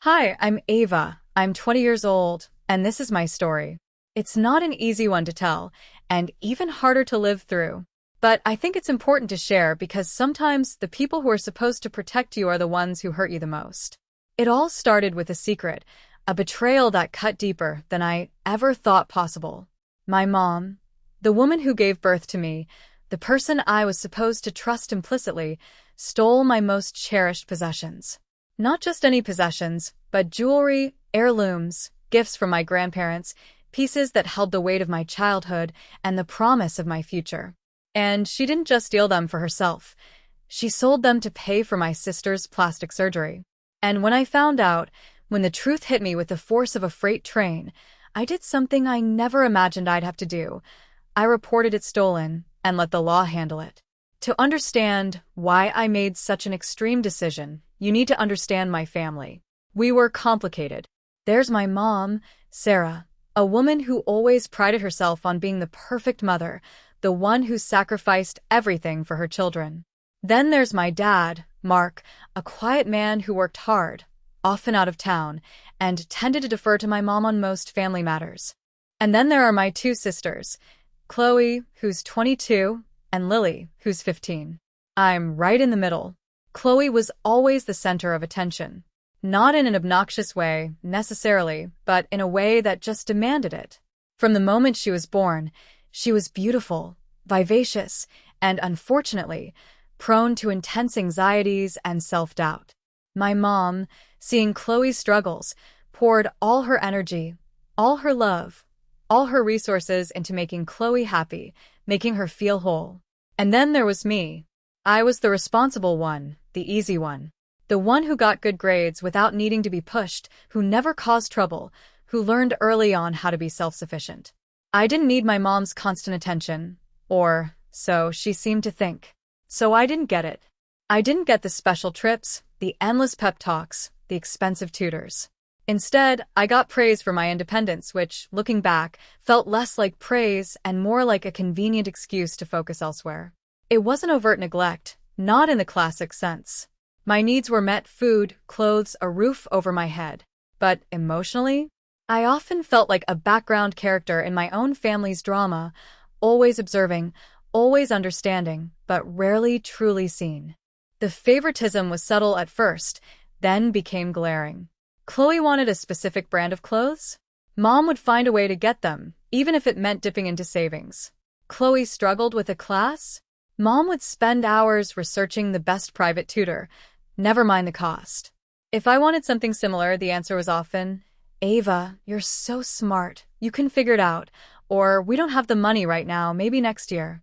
Hi, I'm Ava. I'm 20 years old, and this is my story. It's not an easy one to tell, and even harder to live through. But I think it's important to share because sometimes the people who are supposed to protect you are the ones who hurt you the most. It all started with a secret, a betrayal that cut deeper than I ever thought possible. My mom, the woman who gave birth to me, the person I was supposed to trust implicitly, stole my most cherished possessions. Not just any possessions, but jewelry, heirlooms, gifts from my grandparents, pieces that held the weight of my childhood and the promise of my future. And she didn't just steal them for herself. She sold them to pay for my sister's plastic surgery. And when I found out, when the truth hit me with the force of a freight train, I did something I never imagined I'd have to do. I reported it stolen and let the law handle it. To understand why I made such an extreme decision, you need to understand my family. We were complicated. There's my mom, Sarah, a woman who always prided herself on being the perfect mother, the one who sacrificed everything for her children. Then there's my dad, Mark, a quiet man who worked hard, often out of town, and tended to defer to my mom on most family matters. And then there are my two sisters, Chloe, who's 22, and Lily, who's 15. I'm right in the middle. Chloe was always the center of attention. Not in an obnoxious way, necessarily, but in a way that just demanded it. From the moment she was born, she was beautiful, vivacious, and unfortunately, prone to intense anxieties and self-doubt. My mom, seeing Chloe's struggles, poured all her energy, all her love, all her resources into making Chloe happy, making her feel whole. And then there was me. I was the responsible one, the easy one. The one who got good grades without needing to be pushed, who never caused trouble, who learned early on how to be self-sufficient. I didn't need my mom's constant attention, or so she seemed to think. So I didn't get it. I didn't get the special trips, the endless pep talks, the expensive tutors. Instead, I got praise for my independence, which, looking back, felt less like praise and more like a convenient excuse to focus elsewhere. It wasn't overt neglect, not in the classic sense. My needs were met: food, clothes, a roof over my head. But emotionally, I often felt like a background character in my own family's drama, always observing, always understanding, but rarely truly seen. The favoritism was subtle at first, then became glaring. Chloe wanted a specific brand of clothes. Mom would find a way to get them, even if it meant dipping into savings. Chloe struggled with a class. Mom would spend hours researching the best private tutor, never mind the cost. If I wanted something similar, the answer was often, "Ava, you're so smart, you can figure it out," or "We don't have the money right now, maybe next year."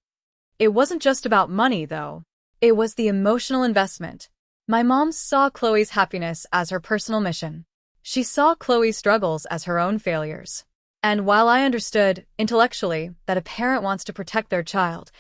It wasn't just about money, though. It was the emotional investment. My mom saw Chloe's happiness as her personal mission. She saw Chloe's struggles as her own failures. And while I understood, intellectually, that a parent wants to protect their child,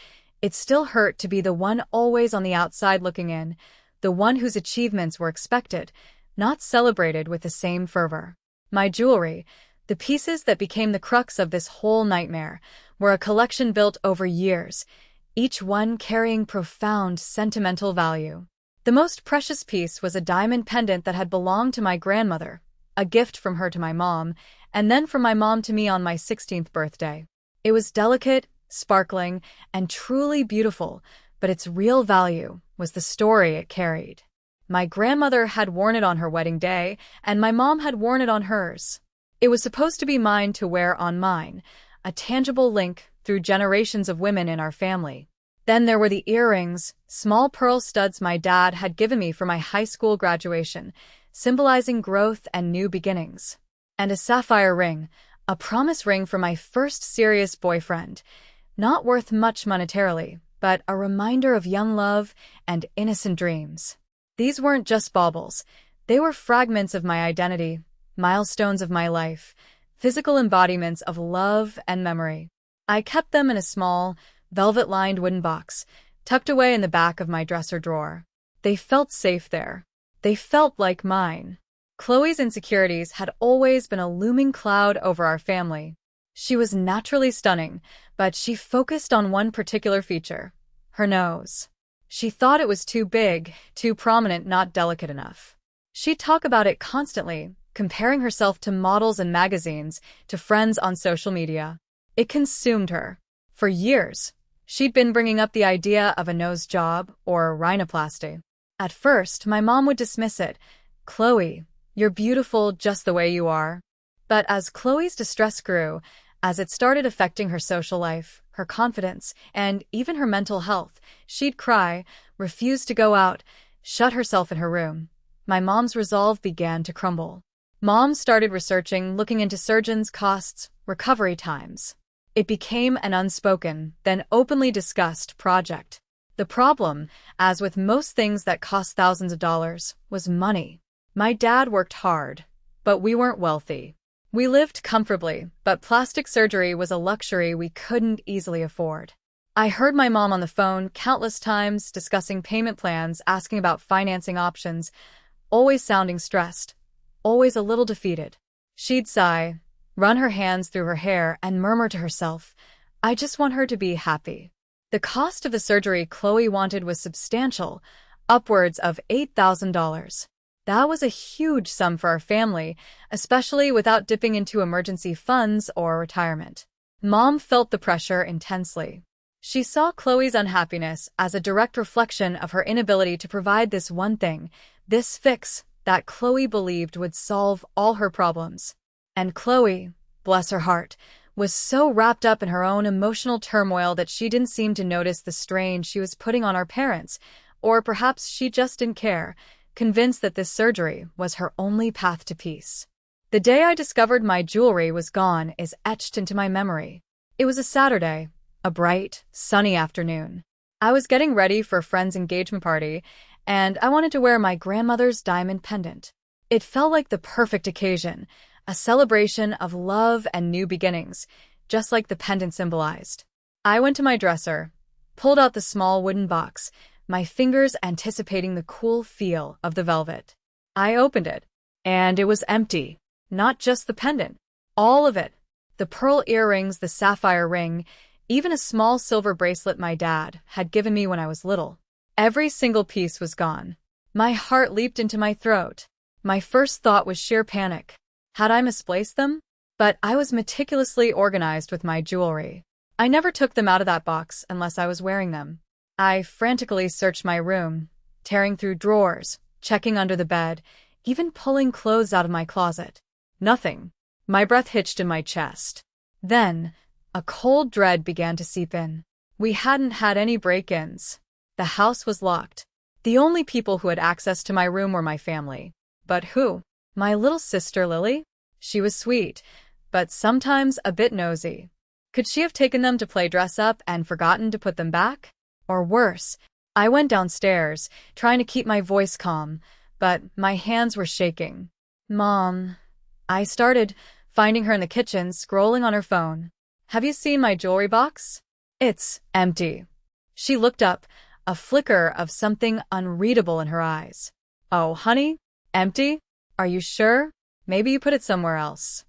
it still hurt to be the one always on the outside looking in, the one whose achievements were expected, not celebrated with the same fervor. My jewelry, the pieces that became the crux of this whole nightmare, were a collection built over years, each one carrying profound sentimental value. The most precious piece was a diamond pendant that had belonged to my grandmother, a gift from her to my mom, and then from my mom to me on my 16th birthday. It was delicate, sparkling, and truly beautiful, but its real value was the story it carried. My grandmother had worn it on her wedding day, and my mom had worn it on hers. It was supposed to be mine to wear on mine, a tangible link through generations of women in our family. Then there were the earrings, small pearl studs my dad had given me for my high school graduation, symbolizing growth and new beginnings. And a sapphire ring, a promise ring for my first serious boyfriend. Not worth much monetarily, but a reminder of young love and innocent dreams. These weren't just baubles. They were fragments of my identity, milestones of my life, physical embodiments of love and memory. I kept them in a small, velvet-lined wooden box, tucked away in the back of my dresser drawer. They felt safe there. They felt like mine. Chloe's insecurities had always been a looming cloud over our family. She was naturally stunning, but she focused on one particular feature: her nose. She thought it was too big, too prominent, not delicate enough. She'd talk about it constantly, comparing herself to models in magazines, to friends on social media. It consumed her. For years, she'd been bringing up the idea of a nose job or rhinoplasty. At first, my mom would dismiss it. "Chloe, you're beautiful just the way you are." But as Chloe's distress grew, as it started affecting her social life, her confidence, and even her mental health, she'd cry, refuse to go out, shut herself in her room. My mom's resolve began to crumble. Mom started researching, looking into surgeons' costs, recovery times. It became an unspoken, then openly discussed project. The problem, as with most things that cost thousands of dollars, was money. My dad worked hard, but we weren't wealthy. We lived comfortably, but plastic surgery was a luxury we couldn't easily afford. I heard my mom on the phone countless times discussing payment plans, asking about financing options, always sounding stressed, always a little defeated. She'd sigh, run her hands through her hair, and murmur to herself, "I just want her to be happy." The cost of the surgery Chloe wanted was substantial, upwards of $8,000. That was a huge sum for our family, especially without dipping into emergency funds or retirement. Mom felt the pressure intensely. She saw Chloe's unhappiness as a direct reflection of her inability to provide this one thing, this fix that Chloe believed would solve all her problems. And Chloe, bless her heart, was so wrapped up in her own emotional turmoil that she didn't seem to notice the strain she was putting on our parents, or perhaps she just didn't care, convinced that this surgery was her only path to peace. The day I discovered my jewelry was gone is etched into my memory. It was a Saturday, a bright, sunny afternoon. I was getting ready for a friend's engagement party, and I wanted to wear my grandmother's diamond pendant. It felt like the perfect occasion, a celebration of love and new beginnings, just like the pendant symbolized. I went to my dresser, pulled out the small wooden box, my fingers anticipating the cool feel of the velvet. I opened it, and it was empty. Not just the pendant. All of it. The pearl earrings, the sapphire ring, even a small silver bracelet my dad had given me when I was little. Every single piece was gone. My heart leaped into my throat. My first thought was sheer panic. Had I misplaced them? But I was meticulously organized with my jewelry. I never took them out of that box unless I was wearing them. I frantically searched my room, tearing through drawers, checking under the bed, even pulling clothes out of my closet. Nothing. My breath hitched in my chest. Then, a cold dread began to seep in. We hadn't had any break-ins. The house was locked. The only people who had access to my room were my family. But who? My little sister Lily? She was sweet, but sometimes a bit nosy. Could she have taken them to play dress-up and forgotten to put them back? Or worse, I went downstairs, trying to keep my voice calm, but my hands were shaking. "Mom," I started, finding her in the kitchen, scrolling on her phone. "Have you seen my jewelry box? It's empty." She looked up, a flicker of something unreadable in her eyes. "Oh, honey? Empty? Are you sure? Maybe you put it somewhere else."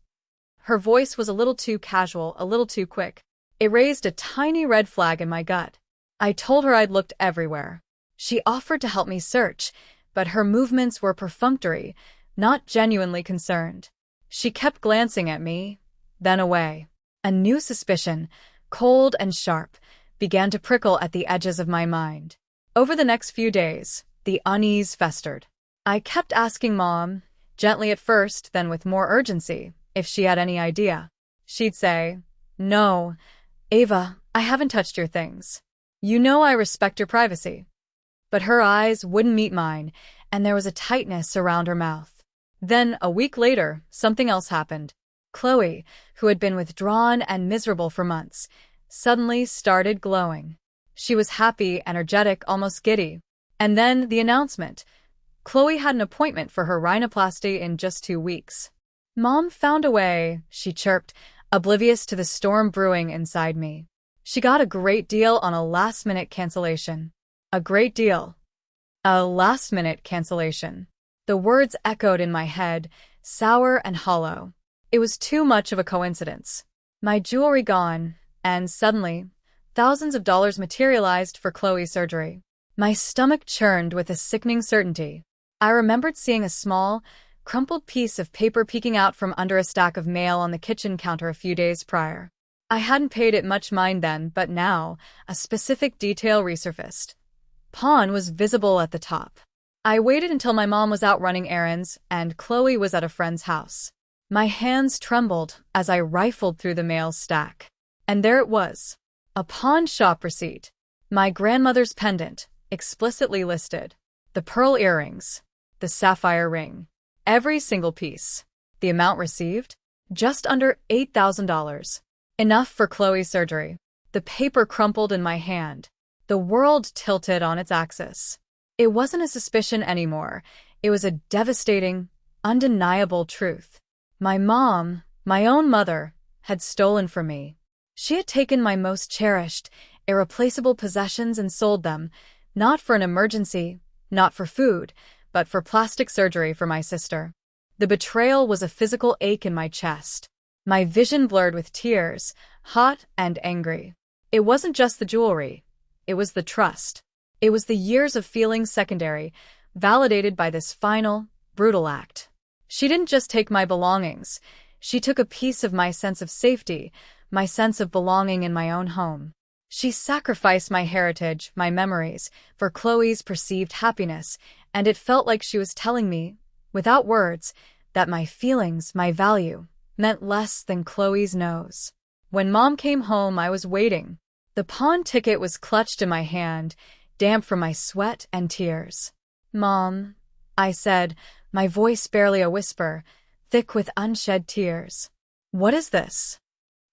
Her voice was a little too casual, a little too quick. It raised a tiny red flag in my gut. I told her I'd looked everywhere. She offered to help me search, but her movements were perfunctory, not genuinely concerned. She kept glancing at me, then away. A new suspicion, cold and sharp, began to prickle at the edges of my mind. Over the next few days, the unease festered. I kept asking Mom, gently at first, then with more urgency, if she had any idea. She'd say, "No, Ava, I haven't touched your things. You know I respect your privacy." But her eyes wouldn't meet mine, and there was a tightness around her mouth. Then, a week later, something else happened. Chloe, who had been withdrawn and miserable for months, suddenly started glowing. She was happy, energetic, almost giddy. And then the announcement. Chloe had an appointment for her rhinoplasty in just 2 weeks. "Mom found a way," she chirped, oblivious to the storm brewing inside me. She got a great deal on a last-minute cancellation. A great deal. A last-minute cancellation. The words echoed in my head, sour and hollow. It was too much of a coincidence. My jewelry gone, and suddenly, thousands of dollars materialized for Chloe's surgery. My stomach churned with a sickening certainty. I remembered seeing a small, crumpled piece of paper peeking out from under a stack of mail on the kitchen counter a few days prior. I hadn't paid it much mind then, but now, a specific detail resurfaced. Pawn was visible at the top. I waited until my mom was out running errands and Chloe was at a friend's house. My hands trembled as I rifled through the mail stack. And there it was. A pawn shop receipt. My grandmother's pendant, explicitly listed. The pearl earrings. The sapphire ring. Every single piece. The amount received? Just under $8,000. Enough for Chloe's surgery. The paper crumpled in my hand. The world tilted on its axis. It wasn't a suspicion anymore. It was a devastating, undeniable truth. My mom, my own mother, had stolen from me. She had taken my most cherished, irreplaceable possessions and sold them, not for an emergency, not for food, but for plastic surgery for my sister. The betrayal was a physical ache in my chest. My vision blurred with tears, hot and angry. It wasn't just the jewelry. It was the trust. It was the years of feeling secondary, validated by this final, brutal act. She didn't just take my belongings. She took a piece of my sense of safety, my sense of belonging in my own home. She sacrificed my heritage, my memories, for Chloe's perceived happiness, and it felt like she was telling me, without words, that my feelings, my value, meant less than Chloe's nose. When Mom came home, I was waiting. The pawn ticket was clutched in my hand, damp from my sweat and tears. "Mom," I said, my voice barely a whisper, thick with unshed tears. "What is this?"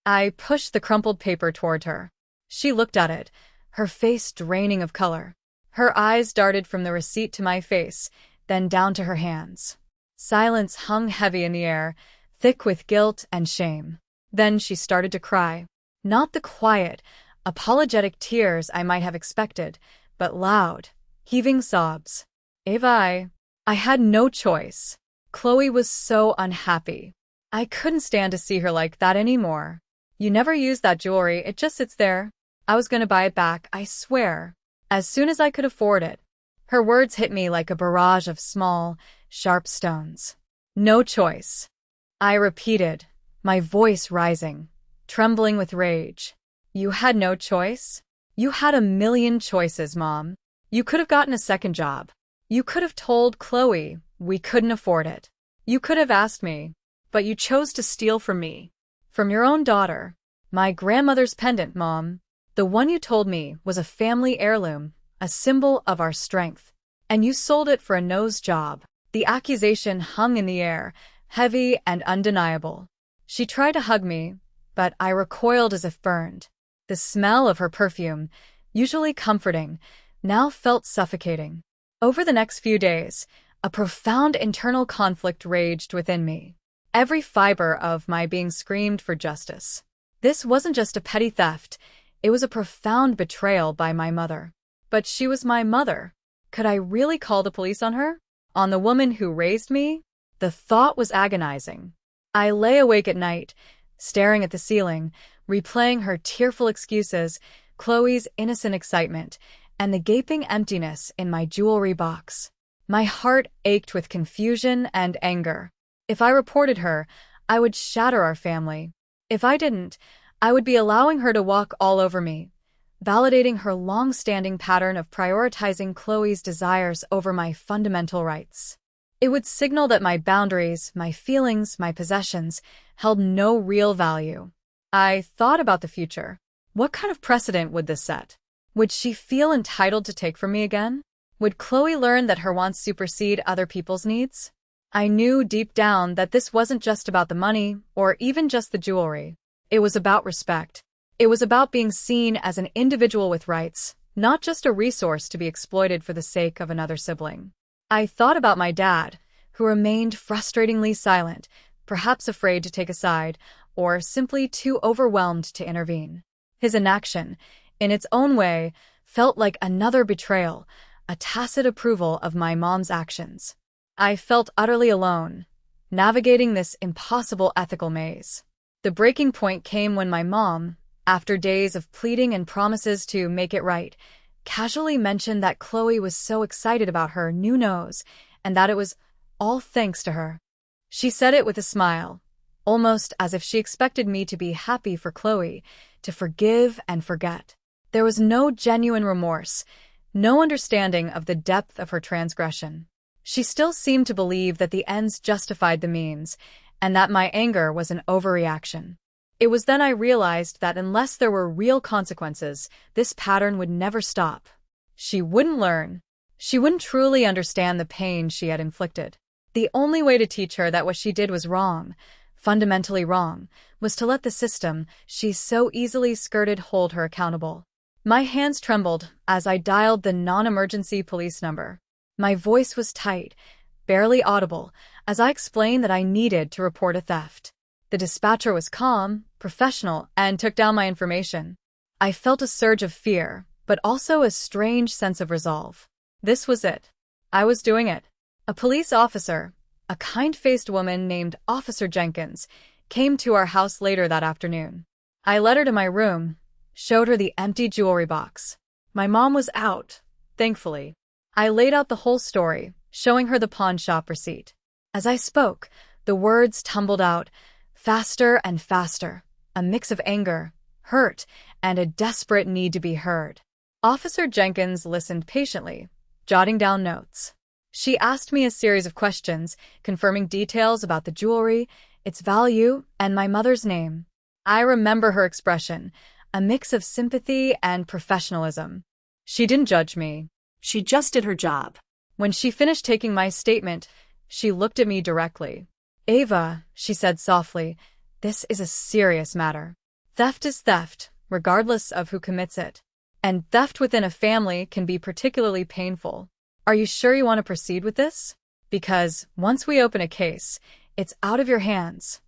I pushed the crumpled paper toward her. She looked at it, her face draining of color. Her eyes darted from the receipt to my face, then down to her hands. Silence hung heavy in the air, thick with guilt and shame. Then she started to cry. Not the quiet, apologetic tears I might have expected, but loud, heaving sobs. Eva, I had no choice. Chloe was so unhappy. I couldn't stand to see her like that anymore. "You never use that jewelry, it just sits there. I was gonna buy it back, I swear. As soon as I could afford it." Her words hit me like a barrage of small, sharp stones. "No choice," I repeated, my voice rising, trembling with rage. "You had no choice? You had a million choices, Mom. You could have gotten a second job. You could have told Chloe we couldn't afford it. You could have asked me, but you chose to steal from me. From your own daughter. My grandmother's pendant, Mom. The one you told me was a family heirloom, a symbol of our strength. And you sold it for a nose job." The accusation hung in the air, heavy and undeniable. She tried to hug me, but I recoiled as if burned. The smell of her perfume, usually comforting, now felt suffocating. Over the next few days, a profound internal conflict raged within me. Every fiber of my being screamed for justice. This wasn't just a petty theft, it was a profound betrayal by my mother. But she was my mother. Could I really call the police on her? On the woman who raised me? The thought was agonizing. I lay awake at night, staring at the ceiling, replaying her tearful excuses, Chloe's innocent excitement, and the gaping emptiness in my jewelry box. My heart ached with confusion and anger. If I reported her, I would shatter our family. If I didn't, I would be allowing her to walk all over me, validating her long-standing pattern of prioritizing Chloe's desires over my fundamental rights. It would signal that my boundaries, my feelings, my possessions held no real value. I thought about the future. What kind of precedent would this set? Would she feel entitled to take from me again? Would Chloe learn that her wants supersede other people's needs? I knew deep down that this wasn't just about the money or even just the jewelry. It was about respect. It was about being seen as an individual with rights, not just a resource to be exploited for the sake of another sibling. I thought about my dad, who remained frustratingly silent, perhaps afraid to take a side, or simply too overwhelmed to intervene. His inaction, in its own way, felt like another betrayal, a tacit approval of my mom's actions. I felt utterly alone, navigating this impossible ethical maze. The breaking point came when my mom, after days of pleading and promises to make it right, casually mentioned that Chloe was so excited about her new nose and that it was all thanks to her. She said it with a smile, almost as if she expected me to be happy for Chloe, to forgive and forget. There was no genuine remorse, no understanding of the depth of her transgression. She still seemed to believe that the ends justified the means, and that my anger was an overreaction. It was then I realized that unless there were real consequences, this pattern would never stop. She wouldn't learn. She wouldn't truly understand the pain she had inflicted. The only way to teach her that what she did was wrong, fundamentally wrong, was to let the system she so easily skirted hold her accountable. My hands trembled as I dialed the non-emergency police number. My voice was tight, barely audible, as I explained that I needed to report a theft. The dispatcher was calm, professional, and took down my information. I felt a surge of fear, but also a strange sense of resolve. This was it. I was doing it. A police officer, a kind-faced woman named Officer Jenkins, came to our house later that afternoon. I led her to my room, showed her the empty jewelry box. My mom was out, thankfully. I laid out the whole story, showing her the pawn shop receipt. As I spoke, the words tumbled out, faster and faster, a mix of anger, hurt, and a desperate need to be heard. Officer Jenkins listened patiently, jotting down notes. She asked me a series of questions, confirming details about the jewelry, its value, and my mother's name. I remember her expression, a mix of sympathy and professionalism. She didn't judge me. She just did her job. When she finished taking my statement, she looked at me directly. "Ava," she said softly, "this is a serious matter. Theft is theft, regardless of who commits it. And theft within a family can be particularly painful. Are you sure you want to proceed with this? Because once we open a case, it's out of your hands."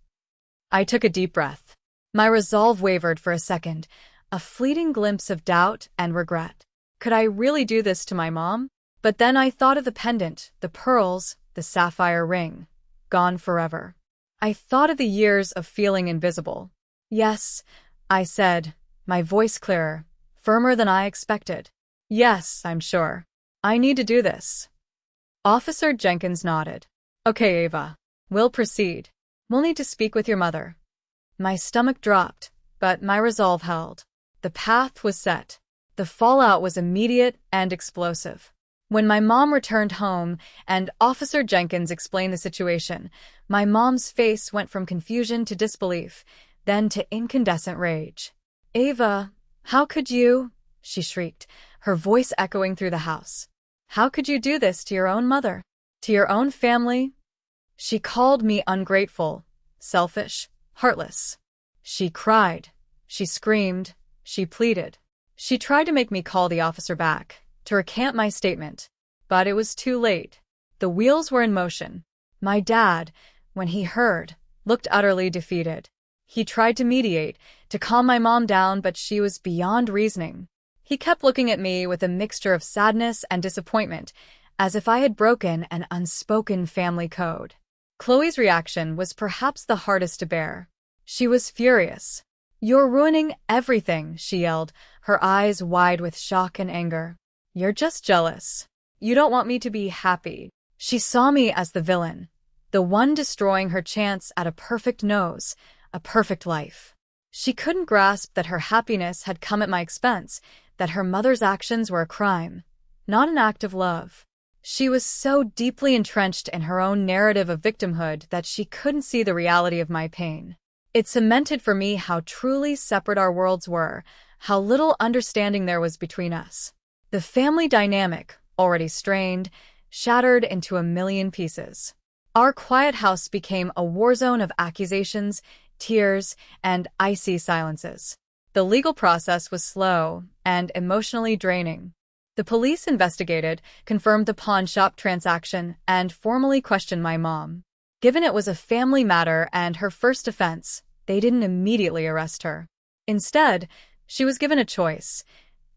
I took a deep breath. My resolve wavered for a second, a fleeting glimpse of doubt and regret. Could I really do this to my mom? But then I thought of the pendant, the pearls, the sapphire ring. Gone forever. I thought of the years of feeling invisible. "Yes," I said, my voice clearer, firmer than I expected. "Yes, I'm sure. I need to do this." Officer Jenkins nodded. "Okay, Ava. We'll proceed. We'll need to speak with your mother." My stomach dropped, but my resolve held. The path was set. The fallout was immediate and explosive. When my mom returned home and Officer Jenkins explained the situation, my mom's face went from confusion to disbelief, then to incandescent rage. "Ava, how could you?" she shrieked, her voice echoing through the house. "How could you do this to your own mother? To your own family?" She called me ungrateful, selfish, heartless. She cried. She screamed. She pleaded. She tried to make me call the officer back, to recant my statement. But it was too late. The wheels were in motion. My dad, when he heard, looked utterly defeated. He tried to mediate, to calm my mom down, but she was beyond reasoning. He kept looking at me with a mixture of sadness and disappointment, as if I had broken an unspoken family code. Chloe's reaction was perhaps the hardest to bear. She was furious. "You're ruining everything," she yelled, her eyes wide with shock and anger. "You're just jealous. You don't want me to be happy." She saw me as the villain, the one destroying her chance at a perfect nose, a perfect life. She couldn't grasp that her happiness had come at my expense, that her mother's actions were a crime, not an act of love. She was so deeply entrenched in her own narrative of victimhood that she couldn't see the reality of my pain. It cemented for me how truly separate our worlds were, how little understanding there was between us. The family dynamic, already strained, shattered into a million pieces. Our quiet house became a war zone of accusations, tears, and icy silences. The legal process was slow and emotionally draining. The police investigated, confirmed the pawn shop transaction, and formally questioned my mom. Given it was a family matter and her first offense, they didn't immediately arrest her. Instead, she was given a choice: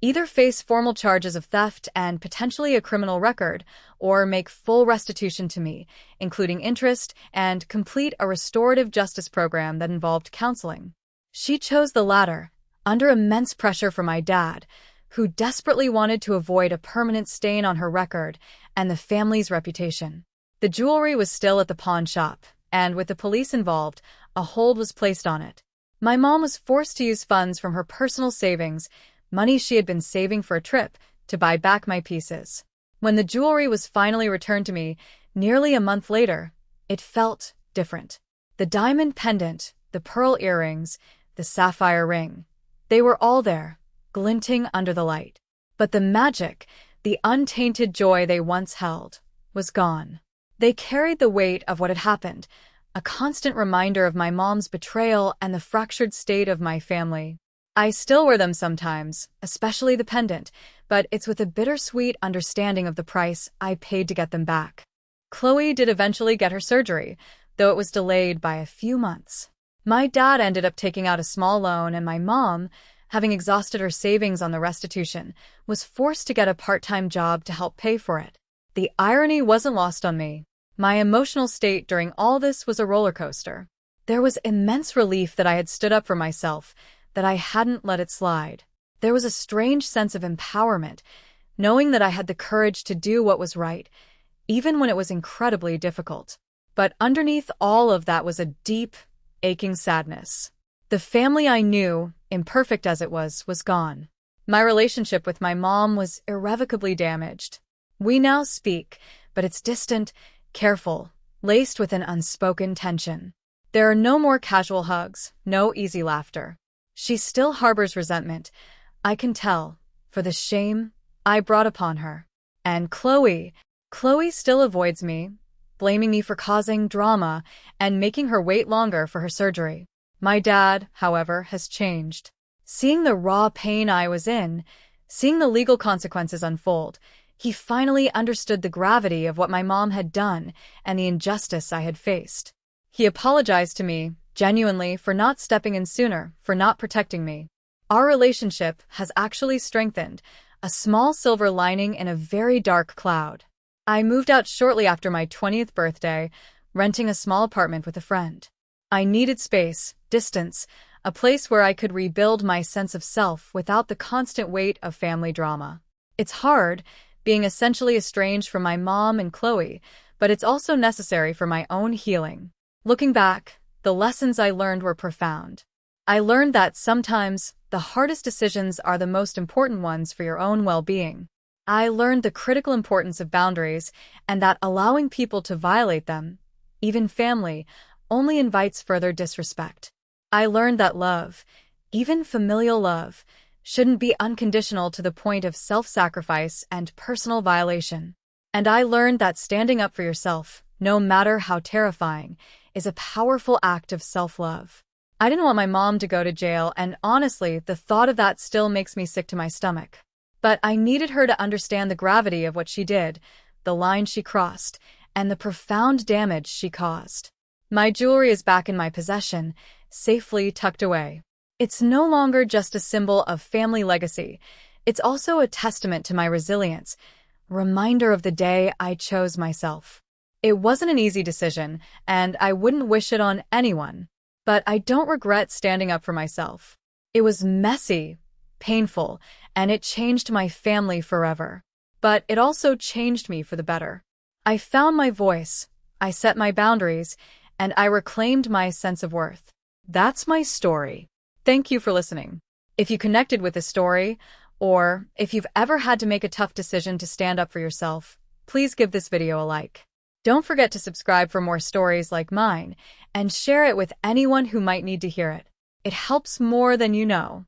either face formal charges of theft and potentially a criminal record, or make full restitution to me, including interest, and complete a restorative justice program that involved counseling. She chose the latter, under immense pressure from my dad, who desperately wanted to avoid a permanent stain on her record and the family's reputation. The jewelry was still at the pawn shop, and with the police involved, a hold was placed on it. My mom was forced to use funds from her personal savings, money she had been saving for a trip, to buy back my pieces. When the jewelry was finally returned to me, nearly a month later, it felt different. The diamond pendant, the pearl earrings, the sapphire ring, they were all there, glinting under the light. But the magic, the untainted joy they once held, was gone. They carried the weight of what had happened, a constant reminder of my mom's betrayal and the fractured state of my family. I still wear them sometimes, especially the pendant, but it's with a bittersweet understanding of the price I paid to get them back. Chloe did eventually get her surgery, though it was delayed by a few months. My dad ended up taking out a small loan, and my mom, having exhausted her savings on the restitution, was forced to get a part-time job to help pay for it. The irony wasn't lost on me. My emotional state during all this was a roller coaster. There was immense relief that I had stood up for myself, that I hadn't let it slide. There was a strange sense of empowerment, knowing that I had the courage to do what was right, even when it was incredibly difficult. But underneath all of that was a deep, aching sadness. The family I knew, imperfect as it was gone. My relationship with my mom was irrevocably damaged. We now speak, but it's distant, careful, laced with an unspoken tension. There are no more casual hugs, no easy laughter. She still harbors resentment, I can tell, for the shame I brought upon her. And Chloe still avoids me, blaming me for causing drama and making her wait longer for her surgery. My dad, however, has changed. Seeing the raw pain I was in, seeing the legal consequences unfold, he finally understood the gravity of what my mom had done and the injustice I had faced. He apologized to me, genuinely, for not stepping in sooner, for not protecting me. Our relationship has actually strengthened, a small silver lining in a very dark cloud. I moved out shortly after my 20th birthday, renting a small apartment with a friend. I needed space, distance, a place where I could rebuild my sense of self without the constant weight of family drama. It's hard, being essentially estranged from my mom and Chloe, but it's also necessary for my own healing. Looking back, the lessons I learned were profound. I learned that sometimes the hardest decisions are the most important ones for your own well-being. I learned the critical importance of boundaries and that allowing people to violate them, even family, only invites further disrespect. I learned that love, even familial love, shouldn't be unconditional to the point of self-sacrifice and personal violation. And I learned that standing up for yourself, no matter how terrifying, is a powerful act of self-love. I didn't want my mom to go to jail, and honestly, the thought of that still makes me sick to my stomach. But I needed her to understand the gravity of what she did, the line she crossed, and the profound damage she caused. My jewelry is back in my possession, safely tucked away. It's no longer just a symbol of family legacy. It's also a testament to my resilience, a reminder of the day I chose myself. It wasn't an easy decision, and I wouldn't wish it on anyone. But I don't regret standing up for myself. It was messy, painful, and it changed my family forever. But it also changed me for the better. I found my voice, I set my boundaries, and I reclaimed my sense of worth. That's my story. Thank you for listening. If you connected with this story, or if you've ever had to make a tough decision to stand up for yourself, please give this video a like. Don't forget to subscribe for more stories like mine, and share it with anyone who might need to hear it. It helps more than you know.